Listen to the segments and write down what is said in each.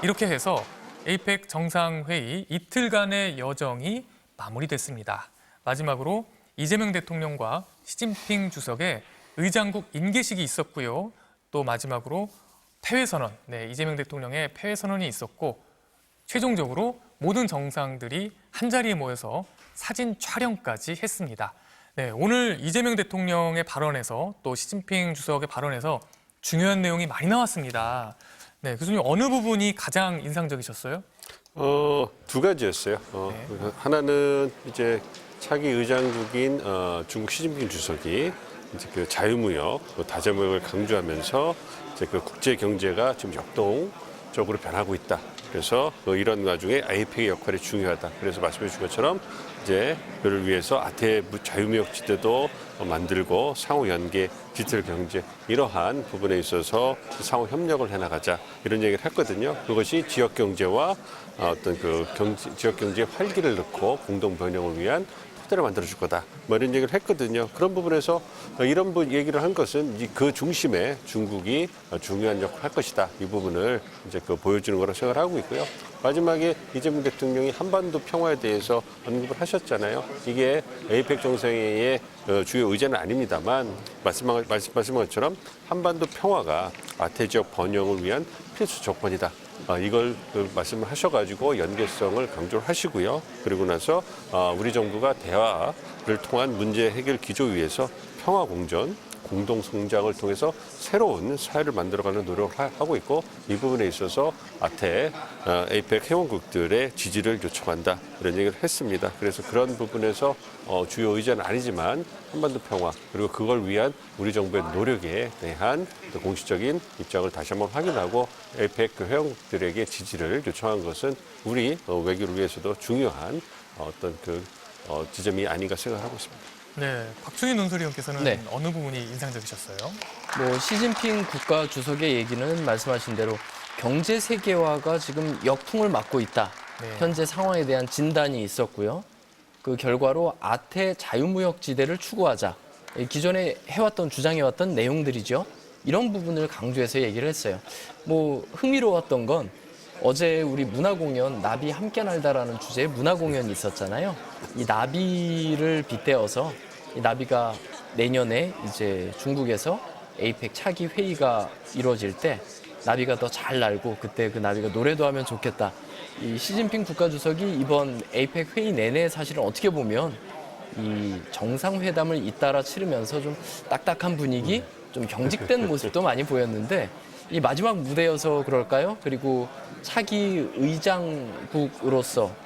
이렇게 해서 에이펙 정상회의 이틀간의 여정이 마무리됐습니다. 마지막으로 이재명 대통령과 시진핑 주석의 의장국 인계식이 있었고요. 또 마지막으로 폐회선언, 이재명 대통령의 폐회선언이 있었고 최종적으로 모든 정상들이 한자리에 모여서 사진 촬영까지 했습니다. 오늘 이재명 대통령의 발언에서 또 시진핑 주석의 발언에서 중요한 내용이 많이 나왔습니다. 교수님 어느 부분이 가장 인상적이셨어요? 두 가지였어요. 하나는 이제 차기 의장국인 중국 시진핑 주석이 이제 그 자유무역, 다자무역을 강조하면서 이제 그 국제 경제가 지금 역동적으로 변하고 있다. 그래서 이런 와중에 아이펙의 역할이 중요하다. 그래서 말씀해 주신 것처럼 이제 그를 위해서 아태 자유무역 지대도 만들고 상호 연계, 디지털 경제 이러한 부분에 있어서 상호 협력을 해나가자 이런 얘기를 했거든요. 그것이 지역 경제와 어떤 그 지역 경제에 활기를 넣고 공동 번영을 위한 토대를 만들어줄 거다. 뭐 이런 얘기를 했거든요. 그런 부분에서 이런 얘기를 한 것은 그 중심에 중국이 중요한 역할을 할 것이다. 이 부분을 이제 보여주는 거라고 생각을 하고 있고요. 마지막에 이재명 대통령이 한반도 평화에 대해서 언급을 하셨잖아요. 이게 에이펙 정상회의의 주요 의제는 아닙니다만 말씀하신 것처럼 한반도 평화가 아태 지역 번영을 위한 필수 조건이다. 이걸 말씀을 하셔가지고 연계성을 강조를 하시고요. 그리고 나서 우리 정부가 대화를 통한 문제 해결 기조 위에서 평화 공존, 공동 성장을 통해서 새로운 사회를 만들어가는 노력을 하고 있고 이 부분에 있어서 아태 에이펙 회원국들의 지지를 요청한다 이런 얘기를 했습니다. 그래서 그런 부분에서 주요 의제는 아니지만 한반도 평화 그리고 그걸 위한 우리 정부의 노력에 대한 공식적인 입장을 다시 한번 확인하고 에이펙 회원국들에게 지지를 요청한 것은 우리 외교를 위해서도 중요한 어떤 지점이 아닌가 생각하고 있습니다. 박충희 논설위원께서는 어느 부분이 인상적이셨어요? 시진핑 국가 주석의 얘기는 말씀하신 대로 경제 세계화가 지금 역풍을 맞고 있다. 현재 상황에 대한 진단이 있었고요. 그 결과로 아태 자유무역 지대를 추구하자. 기존에 주장해왔던 내용들이죠. 이런 부분을 강조해서 얘기를 했어요. 흥미로웠던 건 어제 우리 문화공연 나비 함께 날다라는 주제의 문화공연이 있었잖아요. 이 나비를 빗대어서 이 나비가 내년에 이제 중국에서 에이펙 차기 회의가 이루어질 때 나비가 더 잘 날고 그때 그 나비가 노래도 하면 좋겠다. 이 시진핑 국가주석이 이번 에이펙 회의 내내 사실은 어떻게 보면 이 정상회담을 잇따라 치르면서 좀 딱딱한 분위기, 좀 경직된 모습도 많이 보였는데 이 마지막 무대여서 그럴까요? 그리고 차기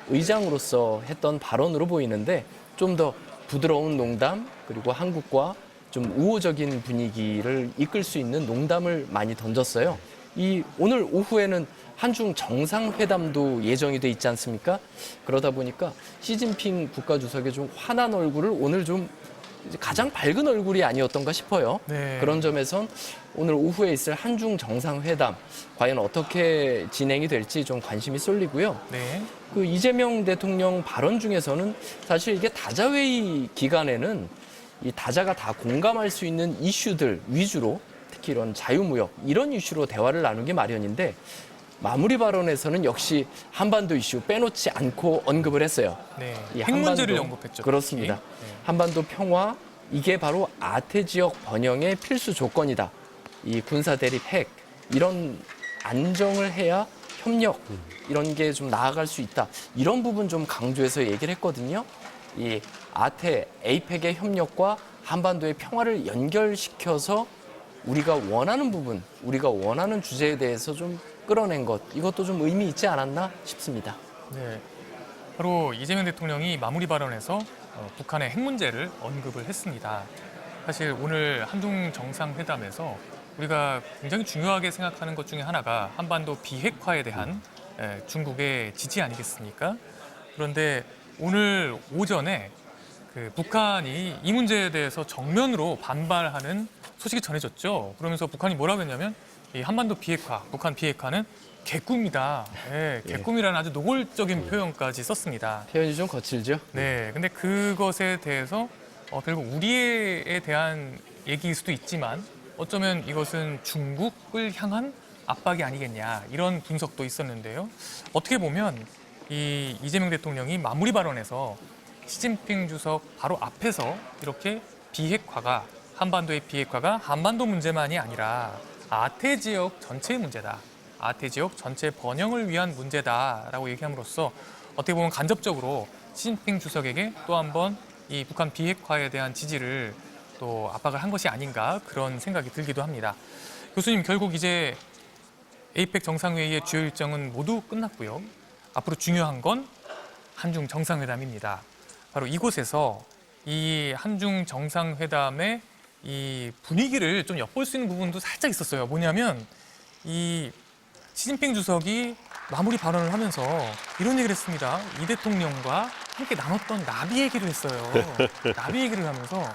의장으로서 했던 발언으로 보이는데 좀 더 부드러운 농담 그리고 한국과 좀 우호적인 분위기를 이끌 수 있는 농담을 많이 던졌어요. 오늘 오후에는 한중 정상회담도 예정이 돼 있지 않습니까? 그러다 보니까 시진핑 국가주석의 좀 환한 얼굴을 오늘 좀 가장 밝은 얼굴이 아니었던가 싶어요. 그런 점에선 오늘 오후에 있을 한중 정상회담 과연 어떻게 진행이 될지 좀 관심이 쏠리고요. 그 이재명 대통령 발언 중에서는 사실 이게 다자회의 기간에는 이 다자가 다 공감할 수 있는 이슈들 위주로 특히 이런 자유무역 이런 이슈로 대화를 나누기 마련인데 마무리 발언에서는 역시 한반도 이슈 빼놓지 않고 언급을 했어요. 핵 문제를 언급했죠. 그렇습니다. 한반도 평화 이게 바로 아태 지역 번영의 필수 조건이다. 이 군사 대립 핵 이런 안정을 해야 협력 이런 게 좀 나아갈 수 있다. 이런 부분 좀 강조해서 얘기를 했거든요. 이 아태 에이펙의 협력과 한반도의 평화를 연결시켜서 우리가 원하는 부분, 우리가 원하는 주제에 대해서 좀 끌어낸 것, 이것도 좀 의미 있지 않았나 싶습니다. 바로 이재명 대통령이 마무리 발언에서 북한의 핵 문제를 언급을 했습니다. 사실 오늘 한중 정상회담에서 우리가 굉장히 중요하게 생각하는 것 중에 하나가 한반도 비핵화에 대한 중국의 지지 아니겠습니까? 그런데 오늘 오전에 북한이 이 문제에 대해서 정면으로 반발하는 소식이 전해졌죠. 그러면서 북한이 뭐라고 했냐면 이 한반도 비핵화, 북한 비핵화는 개꿈이다. 개꿈이라는 아주 노골적인 표현까지 썼습니다. 표현이 좀 거칠죠? 근데 그것에 대해서 결국 우리에 대한 얘기일 수도 있지만 어쩌면 이것은 중국을 향한 압박이 아니겠냐 이런 분석도 있었는데요. 어떻게 보면 이 이재명 대통령이 마무리 발언에서 시진핑 주석 바로 앞에서 이렇게 비핵화가 한반도의 비핵화가 한반도 문제만이 아니라 아태 지역 전체의 문제다. 아태 지역 전체 번영을 위한 문제다라고 얘기함으로써 어떻게 보면 간접적으로 시진핑 주석에게 또 한 번 이 북한 비핵화에 대한 지지를 또 압박을 한 것이 아닌가 그런 생각이 들기도 합니다. 교수님, 결국 이제 에이펙 정상회의의 주요 일정은 모두 끝났고요. 앞으로 중요한 건 한중 정상회담입니다. 바로 이곳에서 이 한중 정상회담의 이 분위기를 좀 엿볼 수 있는 부분도 살짝 있었어요. 뭐냐면 이 시진핑 주석이 마무리 발언을 하면서 이런 얘기를 했습니다. 이 대통령과 함께 나눴던 나비 얘기를 했어요. 나비 얘기를 하면서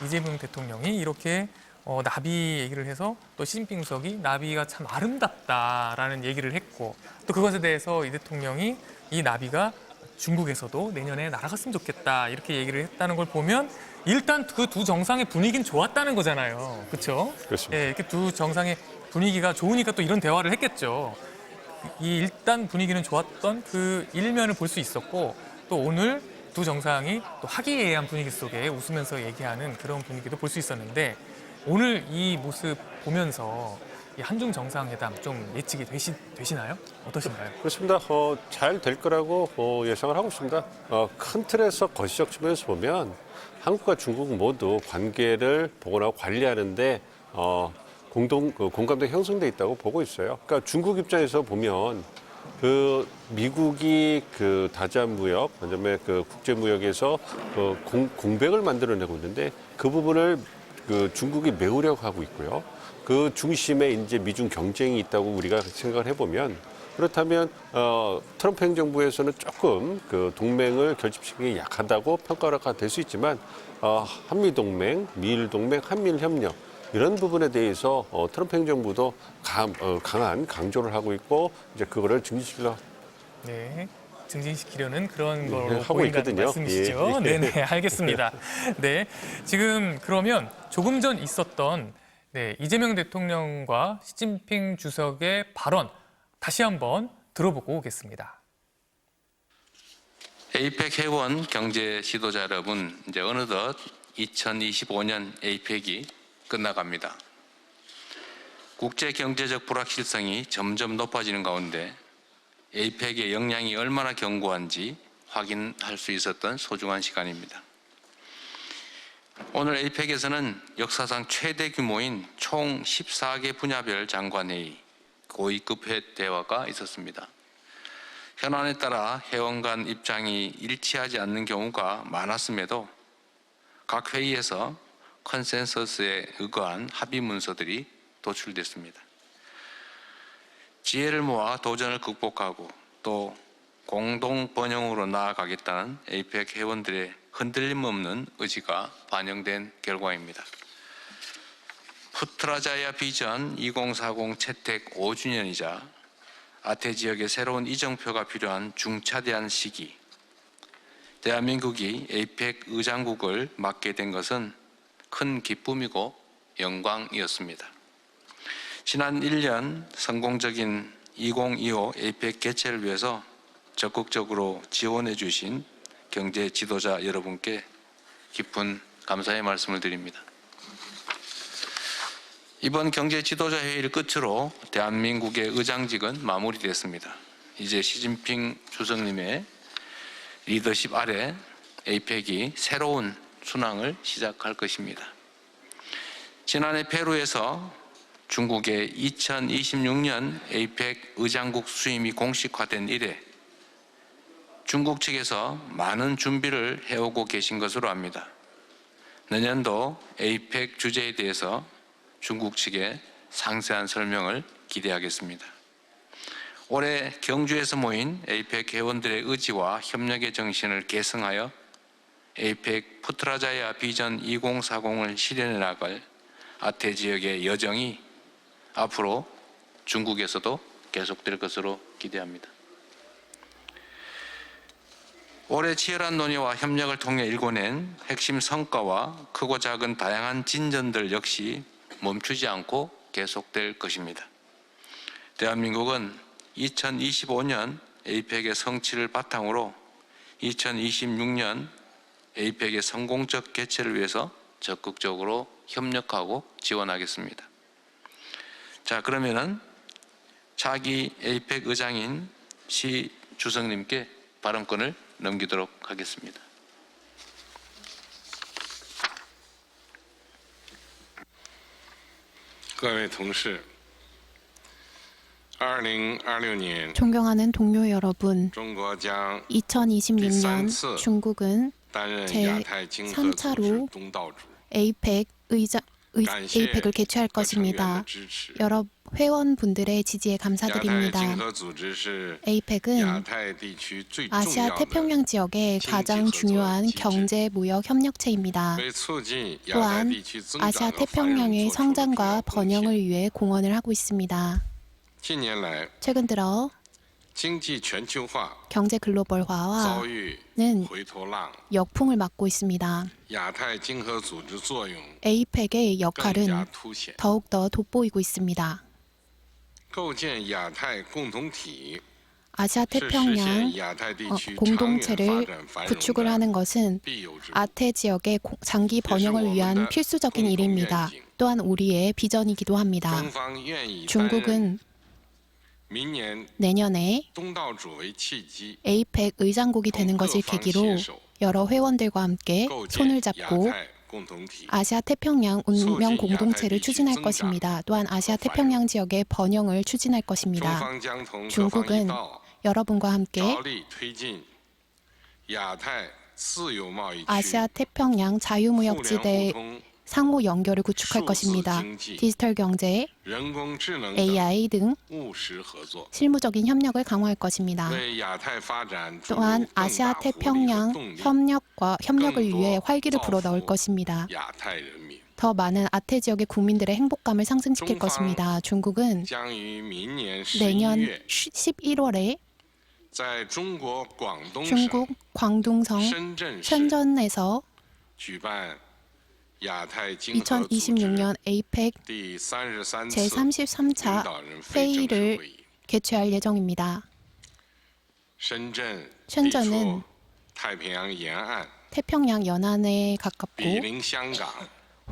이재명 대통령이 이렇게 나비 얘기를 해서 또 시진핑 주석이 나비가 참 아름답다라는 얘기를 했고 또 그것에 대해서 이 대통령이 이 나비가 중국에서도 내년에 날아갔으면 좋겠다 이렇게 얘기를 했다는 걸 보면 일단 그 두 정상의 분위기는 좋았다는 거잖아요. 그렇죠? 그렇습니다. 예, 이렇게 두 정상의 분위기가 좋으니까 또 이런 대화를 했겠죠. 이 일단 분위기는 좋았던 그 일면을 볼 수 있었고 또 오늘 두 정상이 또 화기애애한 분위기 속에 웃으면서 얘기하는 그런 분위기도 볼 수 있었는데 오늘 이 모습 보면서 이 한중 정상회담 좀 예측이 되시나요? 어떠신가요? 그렇습니다. 잘 될 거라고 예상을 하고 있습니다. 큰 틀에서 거시적 측면에서 보면 한국과 중국 모두 관계를 보건하고 관리하는데 공감대 형성돼 있다고 보고 있어요. 그러니까 중국 입장에서 보면 그 미국이 그 다자무역, 그다음에 그 국제무역에서 공백을 만들어내고 있는데 그 부분을 그 중국이 메우려고 하고 있고요. 그 중심에 이제 미중 경쟁이 있다고 우리가 생각을 해보면 그렇다면 트럼프 행정부에서는 조금 그 동맹을 결집시키기 약하다고 평가가 될 수 있지만 한미 동맹, 미일 동맹, 한미일 협력 이런 부분에 대해서 트럼프 행정부도 강한 강조를 하고 있고 이제 그거를 증진시키려는 그런 걸로 하고 보인다는 있거든요. 말씀이시죠? 예. 네네, 알겠습니다. 네, 지금 그러면 조금 전 있었던 이재명 대통령과 시진핑 주석의 발언 다시 한번 들어보고 오겠습니다. 에이펙 회원 경제 지도자 여러분, 이제 어느덧 2025년 에이펙이 끝나갑니다. 국제 경제적 불확실성이 점점 높아지는 가운데 에이펙의 역량이 얼마나 견고한지 확인할 수 있었던 소중한 시간입니다. 오늘 에이펙에서는 역사상 최대 규모인 총 14개 분야별 장관회의, 고위급 대화가 있었습니다. 현안에 따라 회원 간 입장이 일치하지 않는 경우가 많았음에도 각 회의에서 컨센서스에 의거한 합의 문서들이 도출됐습니다. 지혜를 모아 도전을 극복하고 또 공동 번영으로 나아가겠다는 에이펙 회원들의 흔들림 없는 의지가 반영된 결과입니다. 푸트라자야 비전 2040 채택 5주년이자 아태 지역의 새로운 이정표가 필요한 중차대한 시기, 대한민국이 에이펙 의장국을 맡게 된 것은 큰 기쁨이고 영광이었습니다. 지난 1년 성공적인 2025 에이펙 개최를 위해서 적극적으로 지원해 주신 경제 지도자 여러분께 깊은 감사의 말씀을 드립니다. 이번 경제 지도자 회의를 끝으로 대한민국의 의장직은 마무리됐습니다. 이제 시진핑 주석님의 리더십 아래 에이펙이 새로운 순항을 시작할 것입니다. 지난해 페루에서 중국의 2026년 에이펙 의장국 수임이 공식화된 이래 중국 측에서 많은 준비를 해오고 계신 것으로 압니다. 내년도 에이펙 주제에 대해서 중국 측의 상세한 설명을 기대하겠습니다. 올해 경주에서 모인 에이펙 회원들의 의지와 협력의 정신을 계승하여 에이펙 푸트라자야 비전 2040을 실현해 나갈 아태 지역의 여정이 앞으로 중국에서도 계속될 것으로 기대합니다. 올해 치열한 논의와 협력을 통해 일궈낸 핵심 성과와 크고 작은 다양한 진전들 역시 멈추지 않고 계속될 것입니다. 대한민국은 2025년 에이펙의 성취를 바탕으로 2026년 에이펙의 성공적 개최를 위해서 적극적으로 협력하고 지원하겠습니다. 자, 그러면은 차기 에이펙 의장인 시 주석님께 발언권을 넘기도록 하겠습니다. 各位同事，2026年 존경하는 동료 여러분, 中国将 2026년 중국은 担任 제 亚太经合组 3차로 织东道主， APEC을 개최할 各成员的 것입니다. 支持。 여러 회원분들의 지지에 亚太 감사드립니다. 经合组织是亚 APEC은 太地区最重 아시아 要的 태평양 지역의 가장 중요한 경제 무역 협력체입니다. 为促进亚太 또한 地区增长 아시아 和繁荣 태평양의 做出的重 성장과 要贡献。 번영을 위해 공헌을 하고 있습니다. 近年来， 최근 들어 经济全球化 경제 遭 글로벌화와는 遇回头浪， 역풍을 맞고 있습니다. 亚太经合组织作用 APEC의 更加 역할은 凸显。 더욱더 돋보이고 있습니다. 构建亚太共同体 아시아 是实 태평양 现亚太地区长远发 공동체를 展繁荣 구축을 的 하는 것은 必有之路。 아태 지역의 장기 번영을 위한 필수적인 일입니다. 또한 우리의 비전이기도 합니다. 中方愿以担任 중국은 明年 내년에 东道主为契机， APEC 의장국이 되는 것을 계기로 여러 회원들과 함께 构建 손을 亚 잡고 太共同体， 아시아 태평양 운명 공동체를 추진할 것입니다. 또한 아시아 태평양 지역의 번영을 추진할 中 것입니다. 方将同各方一 중국은 道， 여러분과 함께 着力推进亚太自由贸易区 아시아 태평양 互联互 자유무역지대의 通、 상호 연결을 구축할数字 것입니다. 经济、 디지털 경제, 人工智能等 AI 등 务实合作， 실무적인 협력을 강화할 것입니다. 为亚太发展注入 또한 更 아시아 大活力和 태평양 动力。 협력을 위해 활기를更多 불어넣을 造福 것입니다. 亚太人民 더 많은 아태 지역의 국민들의 행복감을 상승시킬 중방 것입니다. 중국은 将于明年11 내년 月 11월에 在中国广东省 중국 광둥성 深圳市 深圳에서 举办亚太经合组织 2026년 APEC 第33次 제33차 领导人非正式 회의를 会议。 개최할 예정입니다. 深圳 深圳은 地处太平洋沿岸， 태평양 연안에 比 가깝고 邻香港，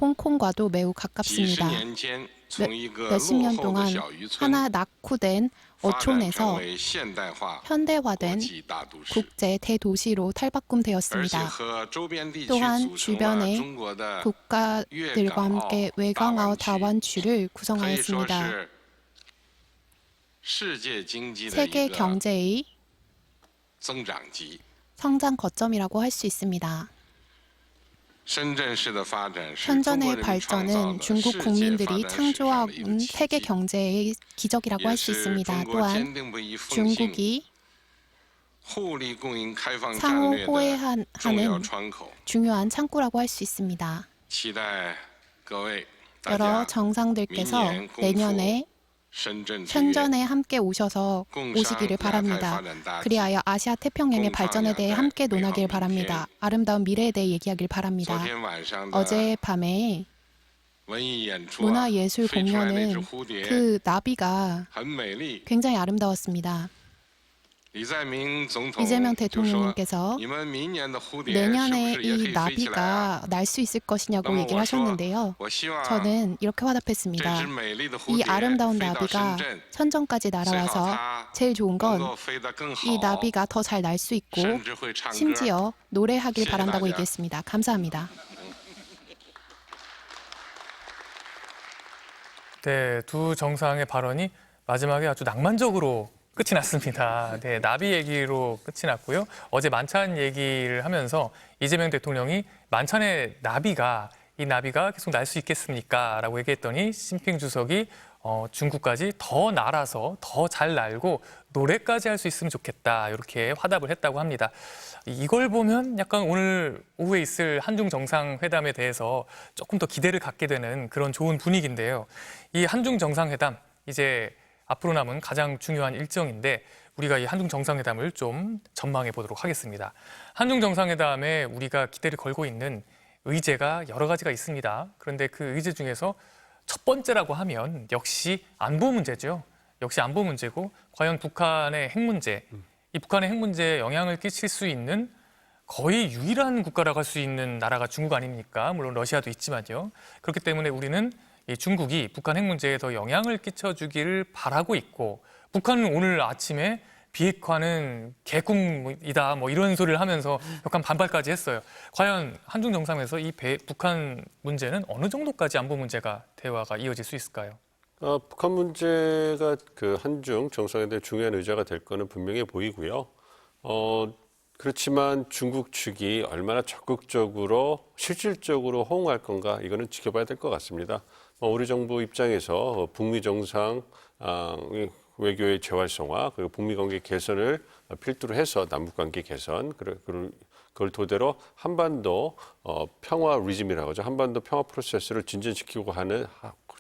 홍콩과도 매우 几十 가깝습니다. 年间从一个 몇십 落 년 后的 동안 小渔村 하나 낙후된 发展成 어촌에서 为现代化国 현대화된 际大都市， 국제 대도시로 而且 탈바꿈되었습니다. 和周边地区 또한 组成了 주변의 中国的 국가들과 함께 외강아오 다원区를 可以说 구성하였습니다. 是世界经济的 세계 一个 경제의 增长极。 성장 거점이라고 할 수 있습니다. 深圳市的发展是中国 현전의 人民创造 발전은 的 중국 世界发 국민들이 展史上的一 창조한 个 세계 奇迹， 경제의 기적이라고 也 할 수 是 있습니다. 中国 또한 坚定不移奉行 중국이 互利共赢开放战 상호 略的重要 호혜하는 窗口。 중요한 창구라고 할 수 있습니다. 期待各位大 여러 家 정상들께서 민년 공포 내년에 深圳之约， 현전에 함께 오셔서 共商 오시기를 亚太 바랍니다. 发展大计， 그리하여 아시아 태평양의 공상 발전에 대해 야тай 함께美好 논하길 明 바랍니다. 아름다운 미래에 대해 얘기하길 昨 바랍니다. 天晚上的 어제 밤에 文艺演出啊， 문화예술 飞出来那只 공연은 蝴蝶 그 나비가 很美丽。 굉장히 아름다웠습니다. 李在明总统 이재명 就说 대통령님께서 你们明年的蝴蝶 내년에 是不是也可 이 以飞起来啊？ 나비가 날 수 있을 것이냐고 너무 얘기를 하셨는데요. 我希望 저는 이렇게 这 화답했습니다. 只美丽的蝴 이 蝶 아름다운 飞到 나비가 深圳， 선전까지 最好 날아와서 它 제일 좋은 能 건 够飞得更好， 이 나비가 더 잘 날 수 있고 甚至会唱歌。 심지어 노래하길 시작이 바란다고 나죠. 얘기했습니다. 감사합니다. 네, 두 정상의 발언이 마지막에 아주 낭만적으로 끝이 났습니다. 네, 나비 얘기로 끝이 났고요. 어제 만찬 얘기를 하면서 이재명 대통령이 만찬의 나비가 이 나비가 계속 날 수 있겠습니까? 라고 얘기했더니 시진핑 주석이 중국까지 더 날아서 더 잘 날고 노래까지 할 수 있으면 좋겠다. 이렇게 화답을 했다고 합니다. 이걸 보면 약간 오늘 오후에 있을 한중 정상회담에 대해서 조금 더 기대를 갖게 되는 그런 좋은 분위기인데요. 이 한중 정상회담 이제 앞으로 남은 가장 중요한 일정인데 우리가 이 한중 정상회담을 좀 전망해 보도록 하겠습니다. 한중 정상회담에 우리가 기대를 걸고 있는 의제가 여러 가지가 있습니다. 그런데 그 의제 중에서 첫 번째라고 하면 역시 안보 문제죠. 역시 안보 문제고 과연 북한의 핵 문제, 이 북한의 핵 문제에 영향을 끼칠 수 있는 거의 유일한 국가라고 할 수 있는 나라가 중국 아닙니까? 물론 러시아도 있지만요. 그렇기 때문에 우리는 이 중국이 북한 핵 문제에 더 영향을 끼쳐주기를 바라고 있고 북한은 오늘 아침에 비핵화는 개꿈이다 뭐 이런 소리를 하면서 약간 반발까지 했어요. 과연 한중 정상에서 이 북한 문제는 어느 정도까지 안보 문제가 대화가 이어질 수 있을까요? 북한 문제가 그 한중 정상회담의 중요한 의제가 될 거는 분명해 보이고요. 그렇지만 중국 측이 얼마나 적극적으로 실질적으로 호응할 건가 이거는 지켜봐야 될 것 같습니다. 우리 정부 입장에서 북미 정상 외교의 재활성화 그리고 북미 관계 개선을 필두로 해서 남북 관계 개선 그걸 토대로 한반도 평화 리즘이라고 하죠. 한반도 평화 프로세스를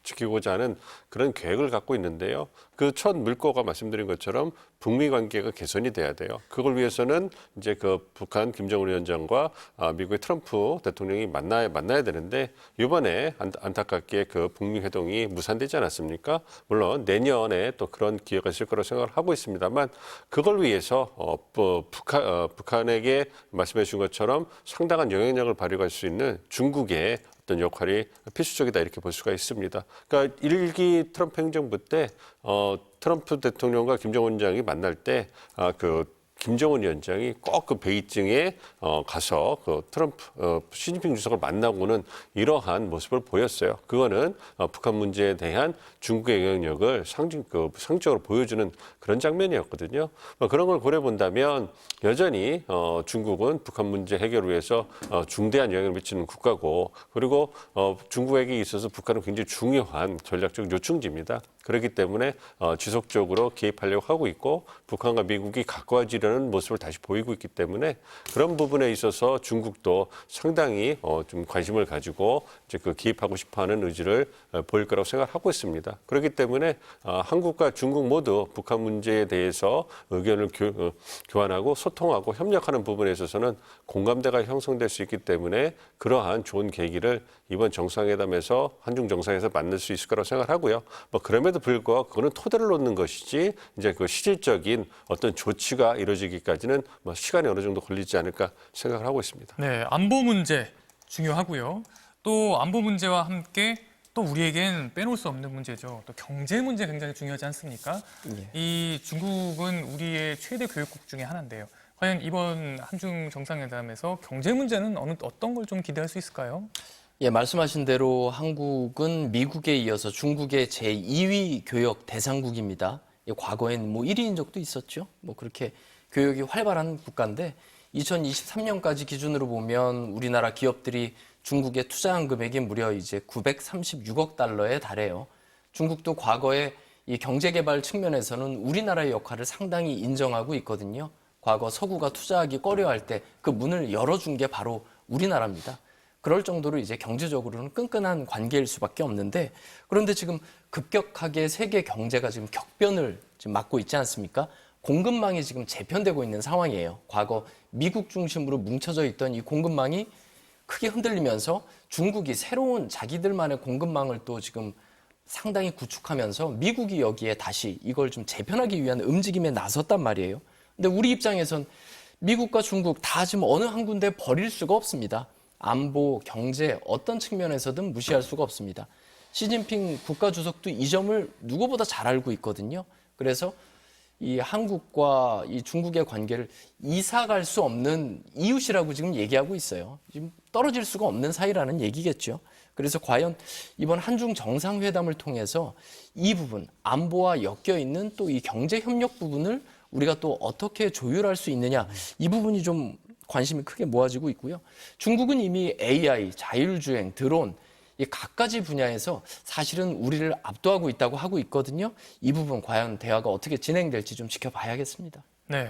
지키고자 하는 그런 계획을 갖고 있는데요. 그 첫 물꼬가 말씀드린 것처럼 북미 관계가 개선이 돼야 돼요. 그걸 위해서는 이제 그 북한 김정은 위원장과 미국의 트럼프 대통령이 만나야 되는데 이번에 안타깝게 그 북미 회동이 무산되지 않았습니까? 물론 내년에 또 그런 기회가 있을 거라고 생각을 하고 있습니다만 그걸 위해서 북한에게 말씀해 주신 것처럼 상당한 영향력을 발휘할 수 있는 중국의 어떤 역할이 필수적이다 이렇게 볼 수가 있습니다. 그러니까 1기 트럼프 행정부 때 트럼프 대통령과 김정은 위원장이 만날 때 김정은 위원장이 꼭 그 베이징에 가서 그 트럼프 시진핑 주석을 만나고는 이러한 모습을 보였어요. 그거는 북한 문제에 대한 중국의 영향력을 상징적으로 보여주는 그런 장면이었거든요. 그런 걸 고려 본다면 여전히 중국은 북한 문제 해결을 위해서 중대한 영향을 미치는 국가고 그리고 중국에게 있어서 북한은 굉장히 중요한 전략적 요충지입니다. 그렇기 때문에 지속적으로 개입하려고 하고 있고 북한과 미국이 가까워지려는 모습을 다시 보이고 있기 때문에 그런 부분에 있어서 중국도 상당히 좀 관심을 가지고 이제 그 개입하고 싶어하는 의지를 보일 거라고 생각하고 있습니다. 그렇기 때문에 한국과 중국 모두 북한 문제에 대해서 의견을 교환하고 소통하고 협력하는 부분에 있어서는 공감대가 형성될 수 있기 때문에 그러한 좋은 계기를 이번 정상회담에서 한중 정상에서 만날 수 있을 거라고 생각하고요. 그럼에도 불구하고 그거는 토대를 놓는 것이지 이제 그 실질적인 어떤 조치가 이루어지기까지는 시간이 어느 정도 걸리지 않을까 생각을 하고 있습니다. 네, 안보 문제 중요하고요. 또 안보 문제와 함께 또 우리에겐 빼놓을 수 없는 문제죠. 또 경제 문제 굉장히 중요하지 않습니까? 예. 이 중국은 우리의 최대 교역국 중에 하나인데요. 과연 이번 한중 정상회담에서 경제 문제는 어떤 걸 좀 기대할 수 있을까요? 예, 말씀하신 대로 한국은 미국에 이어서 중국의 제2위 교역 대상국입니다. 과거엔 1위인 적도 있었죠. 그렇게 교역이 활발한 국가인데 2023년까지 기준으로 보면 우리나라 기업들이 중국에 투자한 금액이 무려 이제 936억 달러에 달해요. 중국도 과거에 이 경제개발 측면에서는 우리나라의 역할을 상당히 인정하고 있거든요. 과거 서구가 투자하기 꺼려할 때 그 문을 열어준 게 바로 우리나라입니다. 그럴 정도로 이제 경제적으로는 끈끈한 관계일 수밖에 없는데 그런데 지금 급격하게 세계 경제가 지금 격변을 지금 맞고 있지 않습니까? 공급망이 지금 재편되고 있는 상황이에요. 과거 미국 중심으로 뭉쳐져 있던 이 공급망이 크게 흔들리면서 중국이 새로운 자기들만의 공급망을 또 지금 상당히 구축하면서 미국이 여기에 다시 이걸 좀 재편하기 위한 움직임에 나섰단 말이에요. 근데 우리 입장에선 미국과 중국 다 지금 어느 한 군데 버릴 수가 없습니다. 안보, 경제 어떤 측면에서든 무시할 수가 없습니다. 시진핑 국가주석도 이 점을 누구보다 잘 알고 있거든요. 그래서 이 한국과 이 중국의 관계를 이사갈 수 없는 이웃이라고 지금 얘기하고 있어요. 지금 떨어질 수가 없는 사이라는 얘기겠죠. 그래서 과연 이번 한중 정상회담을 통해서 이 부분, 안보와 엮여 있는 또 이 경제 협력 부분을 우리가 또 어떻게 조율할 수 있느냐, 이 부분이 좀 관심이 크게 모아지고 있고요. 중국은 이미 AI, 자율주행, 드론 이 갖가지 분야에서 사실은 우리를 압도하고 있다고 하고 있거든요. 이 부분 과연 대화가 어떻게 진행될지 좀 지켜봐야겠습니다. 네,